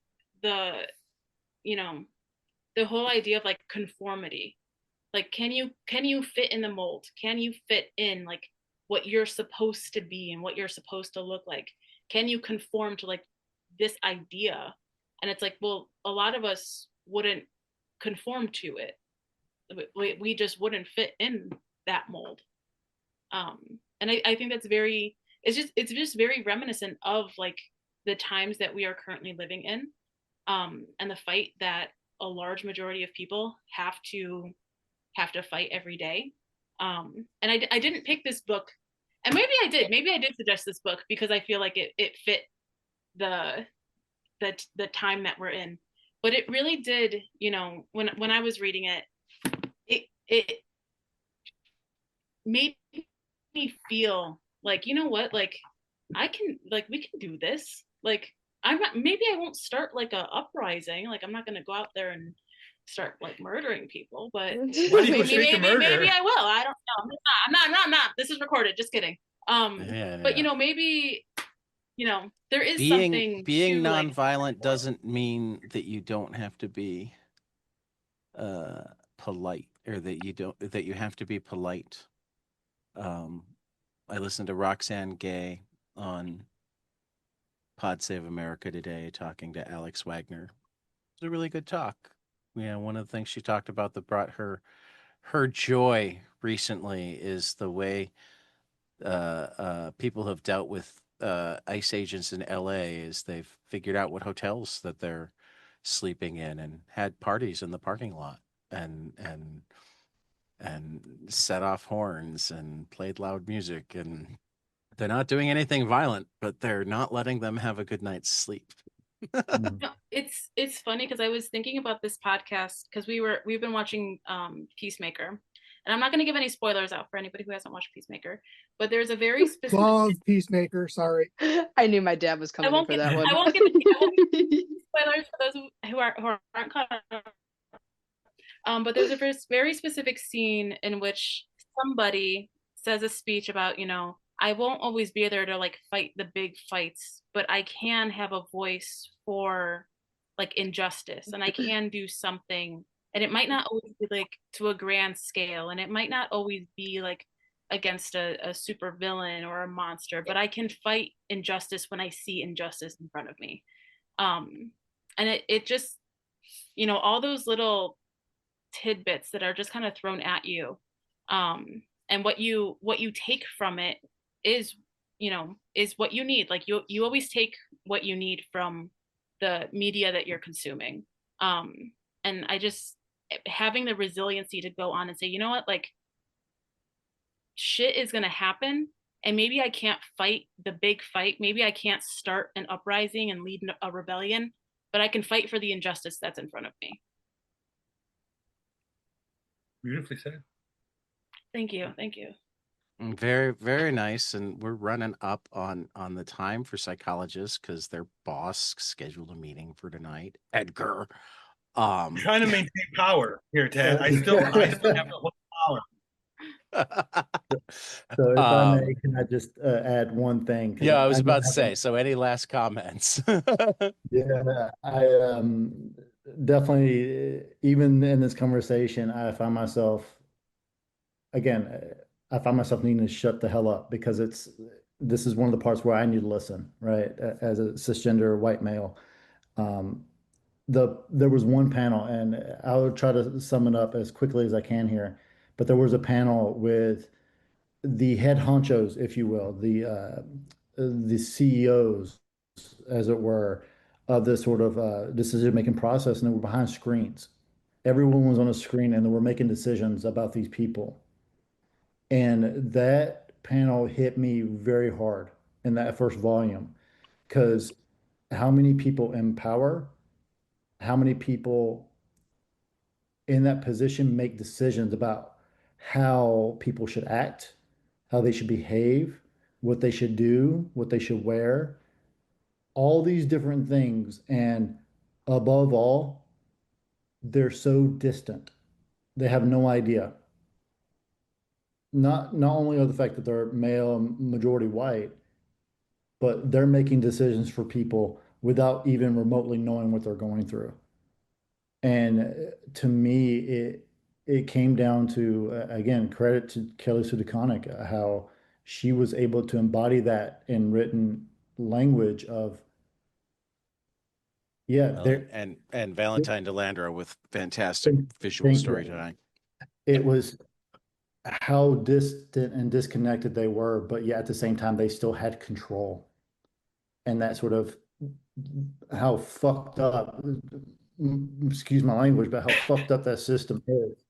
you know, the whole idea of like conformity. Like can you fit in the mold? Can you fit in like what you're supposed to be and what you're supposed to look like? Can you conform to like this idea? And it's like, well, a lot of us wouldn't conform to it. We just wouldn't fit in that mold. And I think that's it's just very reminiscent of like the times that we are currently living in, and the fight that a large majority of people have to fight every day. And I didn't pick this book, and maybe I did suggest this book because I feel like it fit the the time that we're in. But it really did, when I was reading it, it made me feel like, you know what, like we can do this. Like maybe I won't start like a uprising. Like I'm not gonna go out there and start like murdering people, but Why do you go straight to murder? maybe I will. I don't know. I'm not. This is recorded. Just kidding. But maybe there is something being to, like, nonviolent doesn't mean that you don't have to be polite, or that you have to be polite. I listened to Roxanne Gay on Pod Save America today talking to Alex Wagner. It was a really good talk. One of the things she talked about that brought her joy recently is the way people have dealt with ICE agents in LA. Is they've figured out what hotels that they're sleeping in and had parties in the parking lot and set off horns and played loud music, and they're not doing anything violent, but they're not letting them have a good night's sleep. No, it's funny because I was thinking about this podcast because we've been watching Peacemaker, and I'm not going to give any spoilers out for anybody who hasn't watched Peacemaker, but there's a very specific. Love Peacemaker. Sorry, I knew my dad was coming in for that one. I won't give spoilers for those who aren't caught up. But there's a very specific scene in which somebody says a speech about, I won't always be there to like fight the big fights, but I can have a voice for like injustice, and I can do something. And it might not always be like to a grand scale, and it might not always be like against a super villain or a monster, but I can fight injustice when I see injustice in front of me. And it just, all those little tidbits that are just kind of thrown at you, and what you take from it is, is what you need. Like you always take what you need from the media that you're consuming. And I just, having the resiliency to go on and say, you know what, like shit is going to happen, and maybe I can't fight the big fight, maybe I can't start an uprising and lead a rebellion, but I can fight for the injustice that's in front of me. Beautifully said. Thank you. Very, very nice. And we're running up on the time for psychologists because their boss scheduled a meeting for tonight. Edgar. I'm trying to maintain power here, Ted. I still have the whole power. So if I may, can I just add one thing? Yeah, I was about to say, so any last comments? Yeah, I definitely, even in this conversation, I find myself, again, I find myself needing to shut the hell up because this is one of the parts where I need to listen, right? As a cisgender white male. Um, there was one panel, and I'll try to sum it up as quickly as I can here, but there was a panel with the head honchos, if you will, the CEOs, as it were, of this sort of decision-making process, and they were behind screens. Everyone was on a screen, and they were making decisions about these people. And that panel hit me very hard in that first volume, because how many people in power, how many people in that position make decisions about how people should act, how they should behave, what they should do, what they should wear, all these different things. And above all, they're so distant. They have no idea. Not only of the fact that they're male and majority white, but they're making decisions for people without even remotely knowing what they're going through. And to me, it came down to again, credit to Kelly Sue DeConnick, how she was able to embody that in written language of yeah, there. And Valentin Landro with fantastic visual Thank story you. tonight. It was how distant and disconnected they were, but yet at the same time they still had control. And that sort of how fucked up, excuse my language, but how fucked up that system is.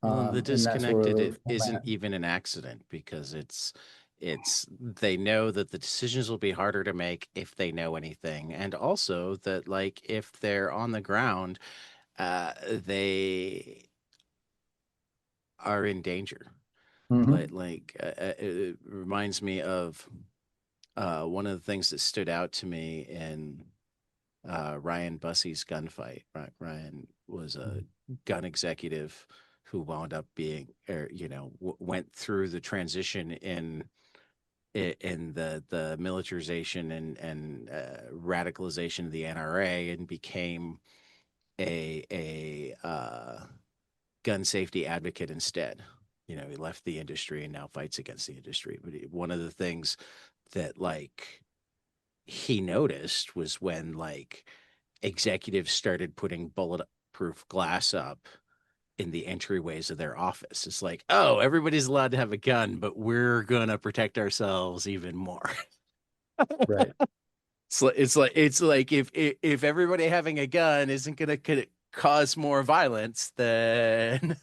Well, the In that sort disconnected of isn't format. even an accident because they know that the decisions will be harder to make if they know anything, and also that like if they're on the ground, they are in danger. Mhm. It reminds me of one of the things that stood out to me in Ryan Bussey's gunfight. Ryan was a gun executive who wound up being, went through the transition in the militarization and radicalization of the NRA and became a gun safety advocate instead. He left the industry and now fights against the industry. But one of the things that like he noticed was when like executives started putting bulletproof glass up in the entryways of their office. It's like, oh, everybody's allowed to have a gun, but we're gonna protect ourselves even more. Right. It's like if everybody having a gun isn't gonna cause more violence, then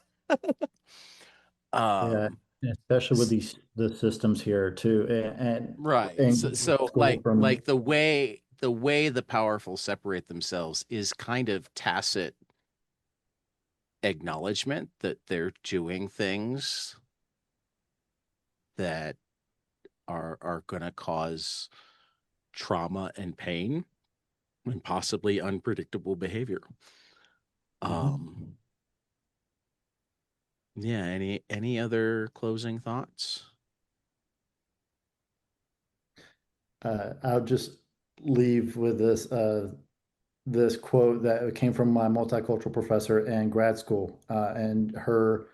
Yeah. Especially with the systems here too, right. and So school from. like the way the powerful separate themselves is kind of tacit acknowledgement that they're doing things that are going to cause trauma and pain and possibly unpredictable behavior. Mhm. Yeah, any other closing thoughts? I'll just leave with this quote that came from my multicultural professor in grad school, and her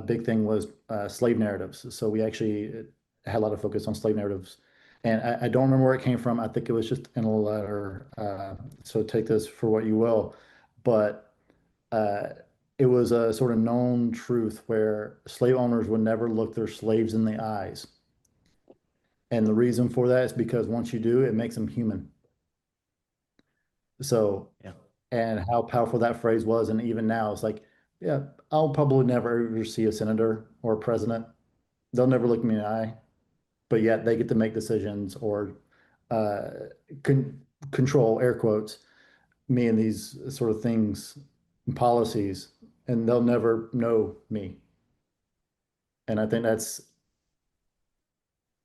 big thing was slave narratives. So we actually had a lot of focus on slave narratives, and I don't remember where it came from. I think it was just in a letter. So take this for what you will, but uh, it was a sort of known truth where slave owners would never look their slaves in the eyes. And the reason for that is because once you do, it makes them human. So, Yeah. and how powerful that phrase was. And even now, it's like, yeah, I'll probably never ever see a senator or a president. They'll never look me in the eye, but yet they get to make decisions or uh, control, air quotes, me and these sort of things and policies, and they'll never know me. And I think that's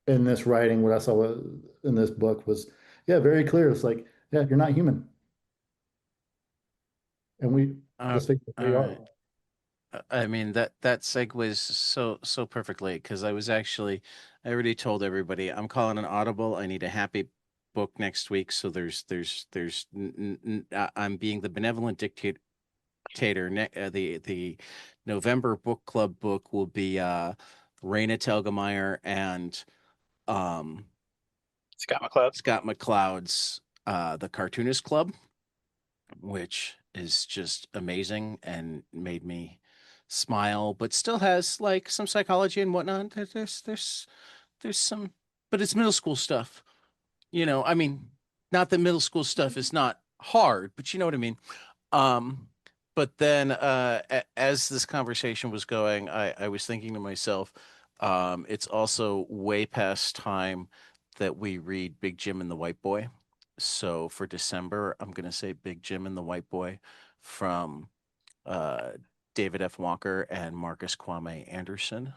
in this writing, what I saw in this book was, yeah, very clear. It's like, yeah, you're not human. And we, Uh, let's face it, all we are. right. I mean that segues so perfectly because I already told everybody I'm calling an audible. I need a happy book next week. So I'm being the benevolent dictator. The November book club book will be Raina Telgemeier and um Scott McCloud. Scott McCloud's The Cartoonist Club, which is just amazing and made me smile, but still has like some psychology and whatnot. There's some, but it's middle school stuff. I mean, not that middle school stuff is not hard, but you know what I mean. Um, but then as this conversation was going, I was thinking to myself, it's also way past time that we read Big Jim and the White Boy. So for December, I'm going to say Big Jim and the White Boy from uh, David F. Walker and Marcus Kwame Anderson.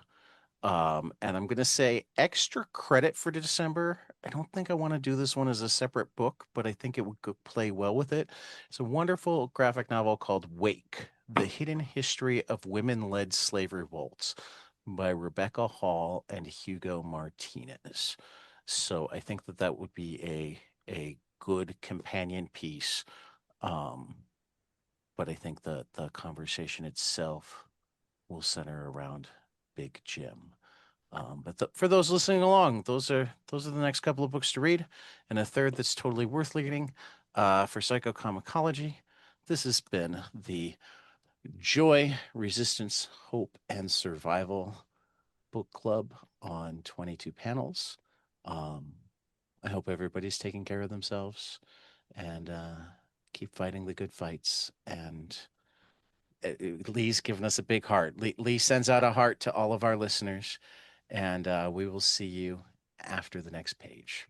And I'm going to say extra credit for December. I don't think I want to do this one as a separate book, but I think it would play well with it. It's a wonderful graphic novel called Wake, The Hidden History of Women-Led Slave Revolts by Rebecca Hall and Hugo Martinez. So I think that would be a good companion piece. Um, but I think the conversation itself will center around Big Jim. But for those listening along, those are the next couple of books to read, and a third that's totally worth reading for Psychocomicology. This has been the Joy, Resistance, Hope, and Survival book club on 22 panels. Um, I hope everybody's taking care of themselves and keep fighting the good fights. And Lee's given us a big heart. Lee sends out a heart to all of our listeners, and we will see you after the next page.